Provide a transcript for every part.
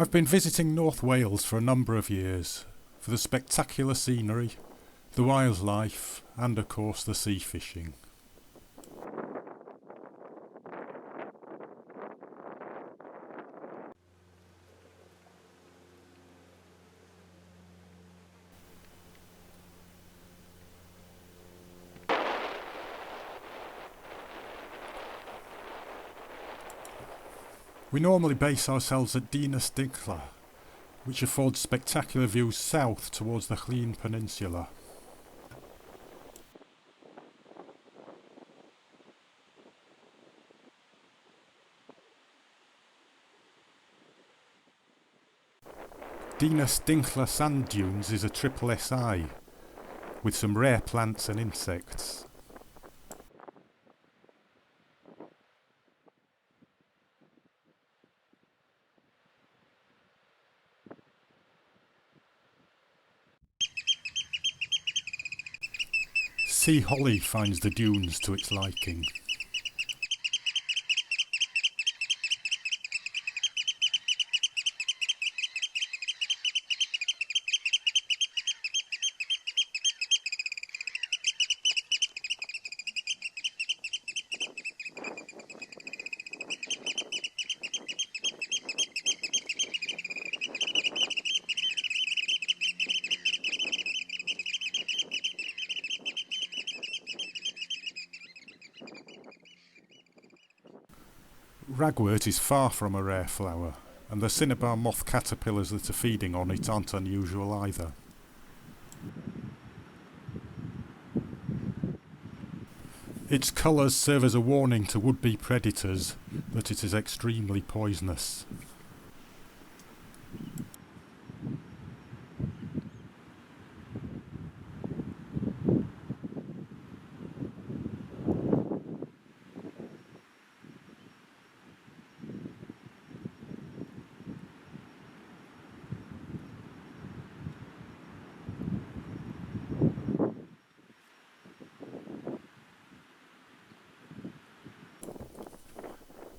I've been visiting North Wales for a number of years, for the spectacular scenery, the wildlife, and of course the sea fishing. We normally base ourselves at Dune, which affords spectacular views south towards the Lleyn Peninsula. Dune sand dunes is a triple SI, with some rare plants and insects. Sea holly finds the dunes to its liking. Ragwort is far from a rare flower, and the cinnabar moth caterpillars that are feeding on it aren't unusual either. Its colours serve as a warning to would-be predators that it is extremely poisonous.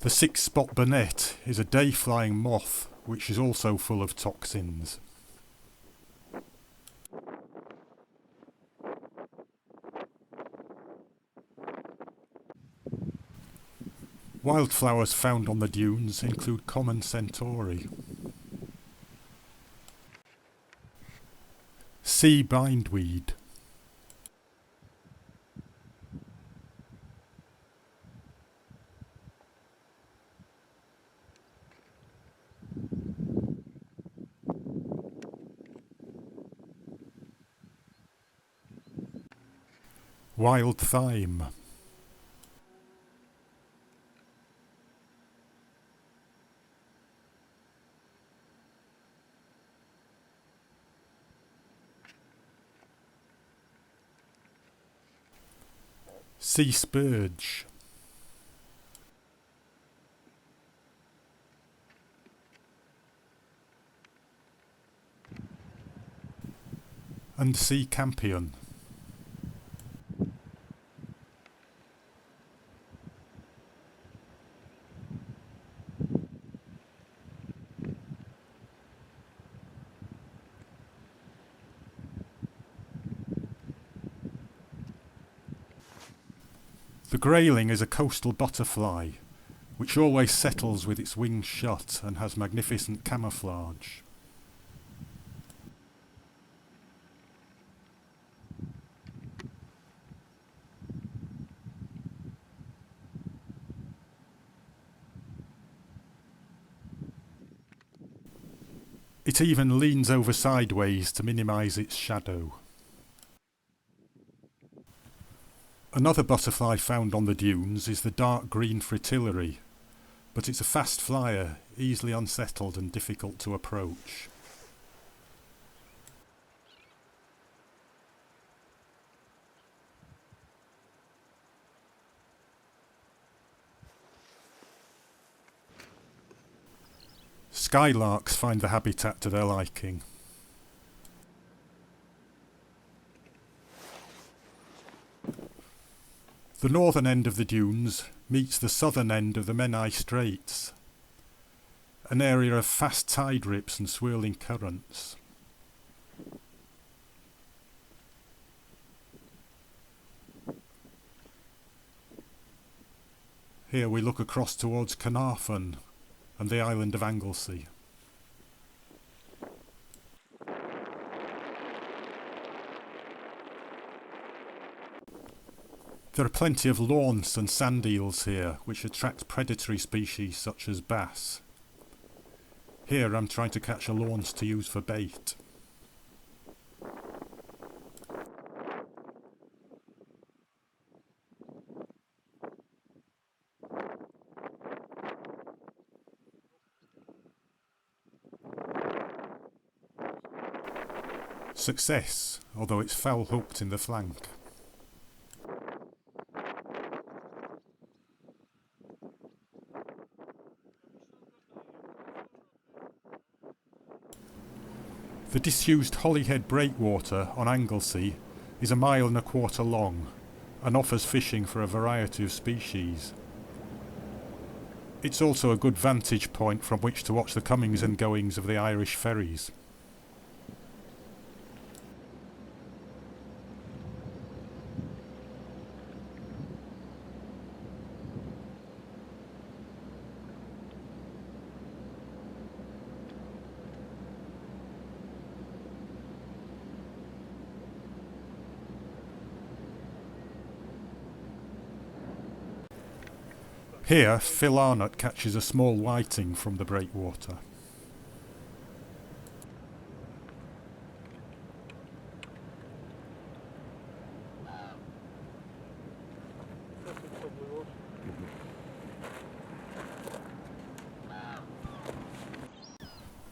The six-spot bonnet is a day-flying moth which is also full of toxins. Wildflowers found on the dunes include common centauri, sea bindweed, wild thyme, sea spurge, and sea campion. The grayling is a coastal butterfly, which always settles with its wings shut and has magnificent camouflage. It even leans over sideways to minimise its shadow. Another butterfly found on the dunes is the dark green fritillary, but it's a fast flyer, easily unsettled and difficult to approach. Skylarks find the habitat to their liking. The northern end of the dunes meets the southern end of the Meni Straits, an area of fast tide rips and swirling currents. Here we look across towards Carnarvon and the island of Anglesey. There are plenty of launce and sand eels here, which attract predatory species such as bass. Here I'm trying to catch a launce to use for bait. Success, although it's foul hooked in the flank. The disused Hollyhead Breakwater on Anglesey is 1.25 miles long and offers fishing for a variety of species. It's also a good vantage point from which to watch the comings and goings of the Irish ferries. Here, Phil Arnott catches a small whiting from the breakwater.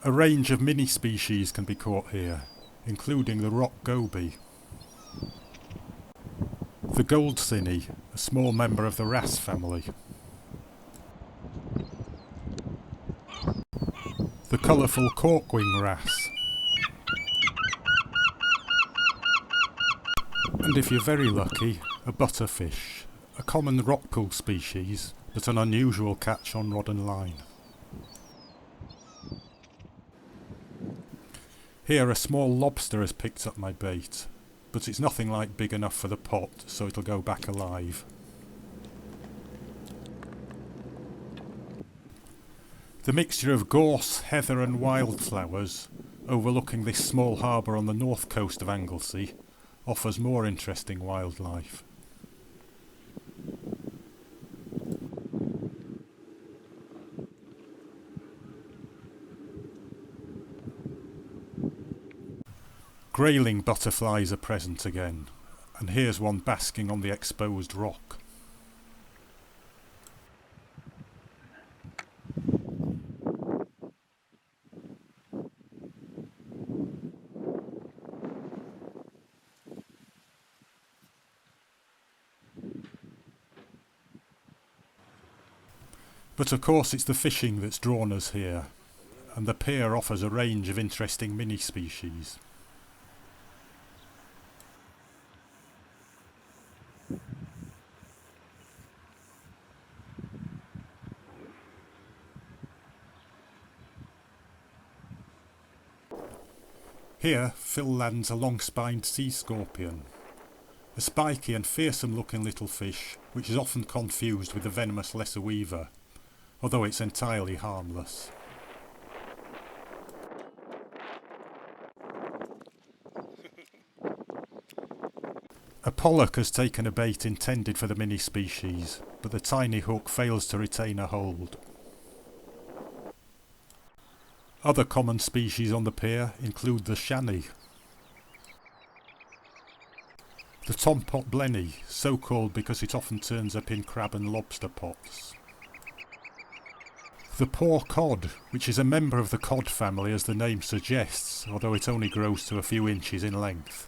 A range of mini species can be caught here, including the rock goby, the gold cinny, a small member of the wrasse family, the colourful corkwing wrasse, and if you're very lucky, a butterfish, a common rockpool species, but an unusual catch on rod and line. Here a small lobster has picked up my bait, but it's nothing like big enough for the pot, so it'll go back alive. The mixture of gorse, heather and wildflowers, overlooking this small harbour on the north coast of Anglesey, offers more interesting wildlife. Grayling butterflies are present again, and here's one basking on the exposed rock. But of course it's the fishing that's drawn us here, and the pier offers a range of interesting mini species. Here, Phil lands a long-spined sea scorpion, a spiky and fearsome-looking little fish which is often confused with the venomous lesser weaver, although it's entirely harmless. A pollock has taken a bait intended for the mini species, but the tiny hook fails to retain a hold. Other common species on the pier include the shanny, the tompot blenny, so called because it often turns up in crab and lobster pots, the poor cod, which is a member of the cod family as the name suggests, although it only grows to a few inches in length,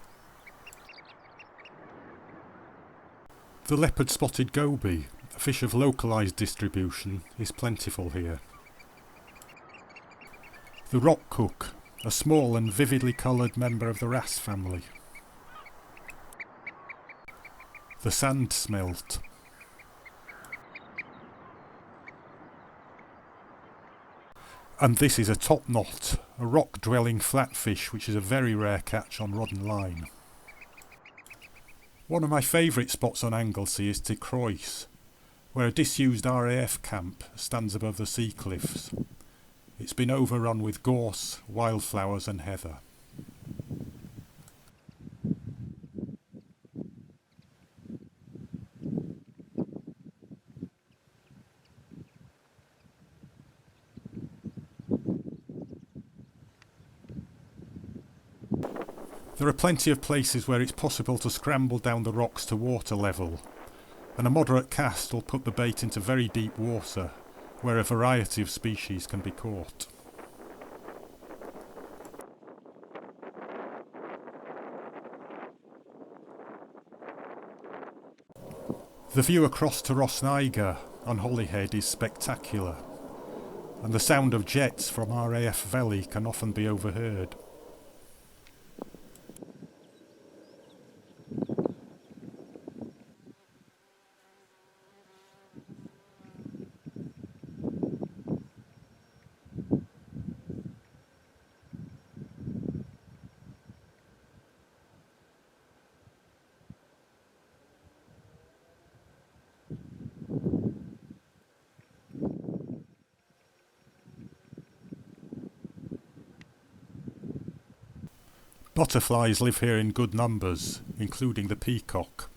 the leopard-spotted goby, a fish of localised distribution, is plentiful here. The rock cook, a small and vividly coloured member of the wrasse family. The sand smelt. And this is a top knot, a rock-dwelling flatfish which is a very rare catch on rod and line. One of my favourite spots on Anglesey is Tekro, where a disused RAF camp stands above the sea cliffs. It's been overrun with gorse, wildflowers and heather. There are plenty of places where it's possible to scramble down the rocks to water level, and a moderate cast will put the bait into very deep water, where a variety of species can be caught. The view across to Rosniger on Hollyhead is spectacular, and the sound of jets from RAF Valley can often be overheard. Butterflies live here in good numbers, including the peacock.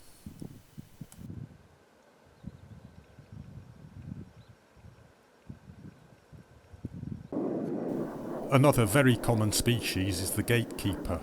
Another very common species is the gatekeeper.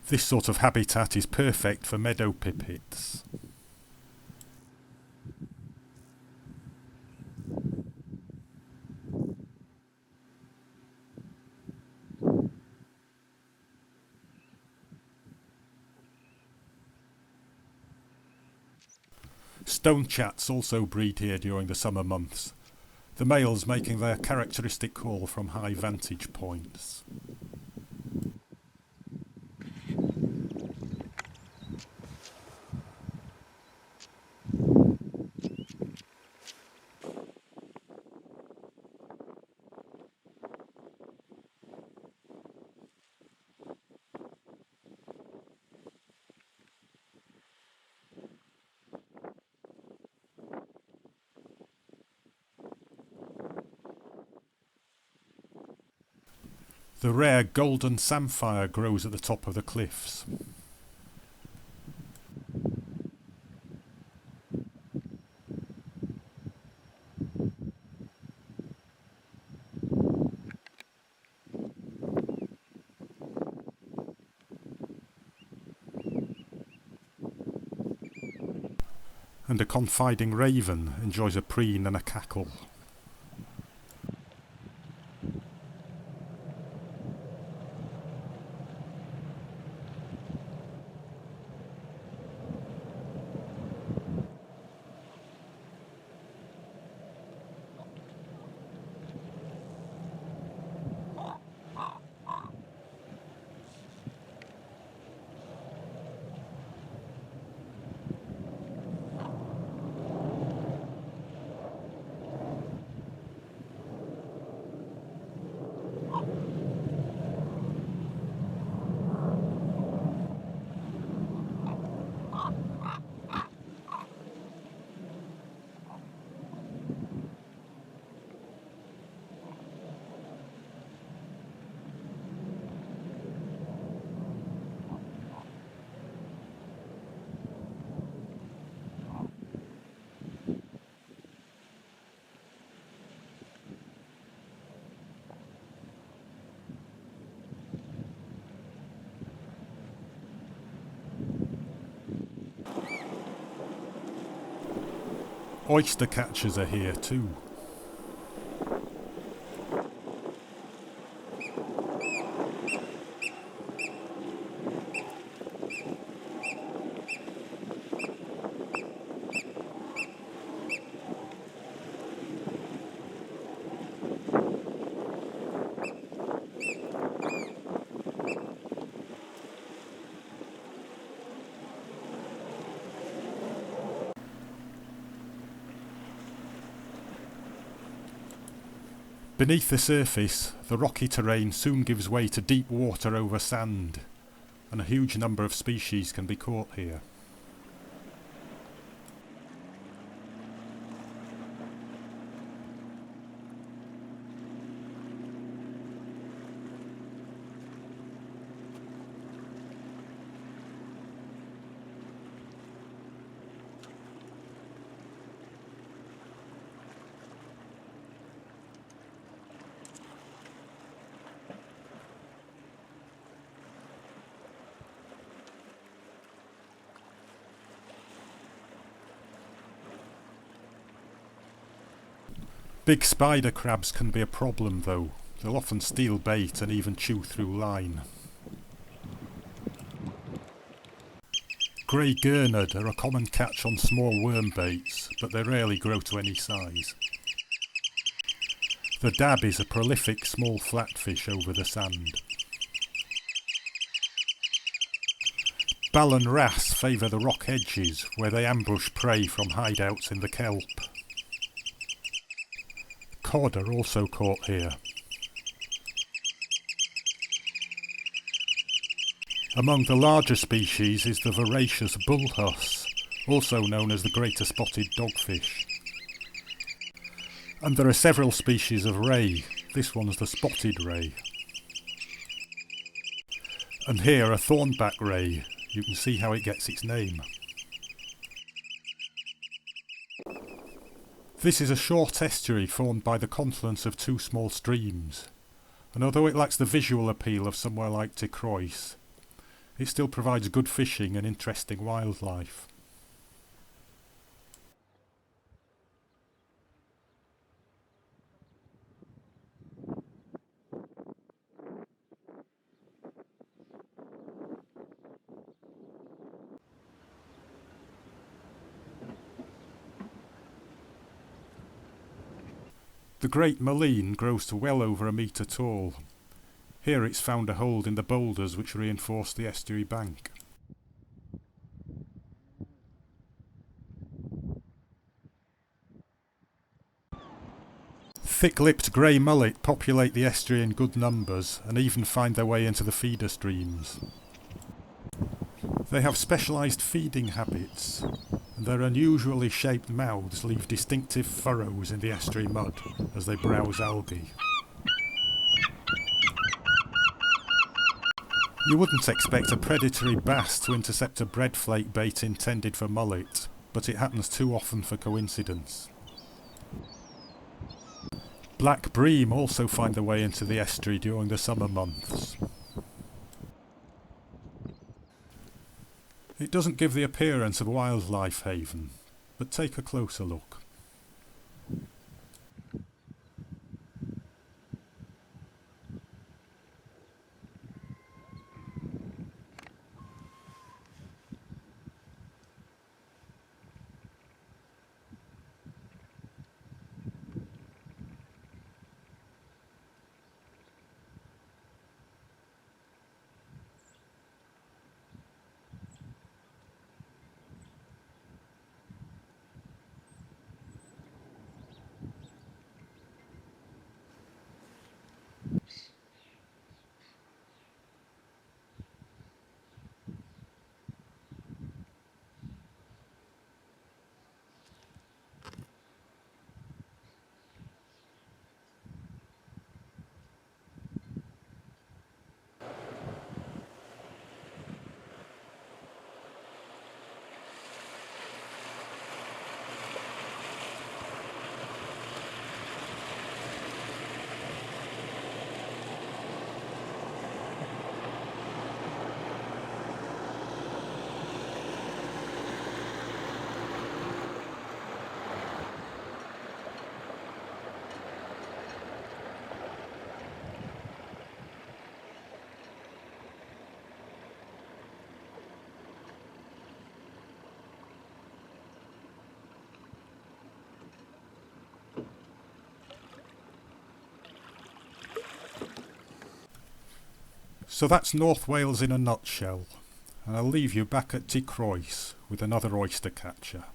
This sort of habitat is perfect for meadow pipits. Stonechats also breed here during the summer months, the males making their characteristic call from high vantage points. The rare golden samphire grows at the top of the cliffs. And a confiding raven enjoys a preen and a cackle. Oyster catchers are here too. Beneath the surface, the rocky terrain soon gives way to deep water over sand, and a huge number of species can be caught here. Big spider crabs can be a problem though. They'll often steal bait and even chew through line. Grey gurnard are a common catch on small worm baits, but they rarely grow to any size. The dab is a prolific small flatfish over the sand. Bal and wrasse favour the rock edges, where they ambush prey from hideouts in the kelp. Cod are also caught here. Among the larger species is the voracious bullhuss, also known as the greater spotted dogfish. And there are several species of ray. This one's the spotted ray. And here a thornback ray. You can see how it gets its name. This is a short estuary formed by the confluence of two small streams, and although it lacks the visual appeal of somewhere like Tekro, it still provides good fishing and interesting wildlife. The great mullein grows to well over a metre tall. Here it's found a hold in the boulders which reinforce the estuary bank. Thick-lipped grey mullet populate the estuary in good numbers and even find their way into the feeder streams. They have specialised feeding habits, and their unusually shaped mouths leave distinctive furrows in the estuary mud as they browse algae. You wouldn't expect a predatory bass to intercept a breadflake bait intended for mullet, but it happens too often for coincidence. Black bream also find their way into the estuary during the summer months. It doesn't give the appearance of a wildlife haven, but take a closer look. So that's North Wales in a nutshell, and I'll leave you back at Tekro with another oyster catcher.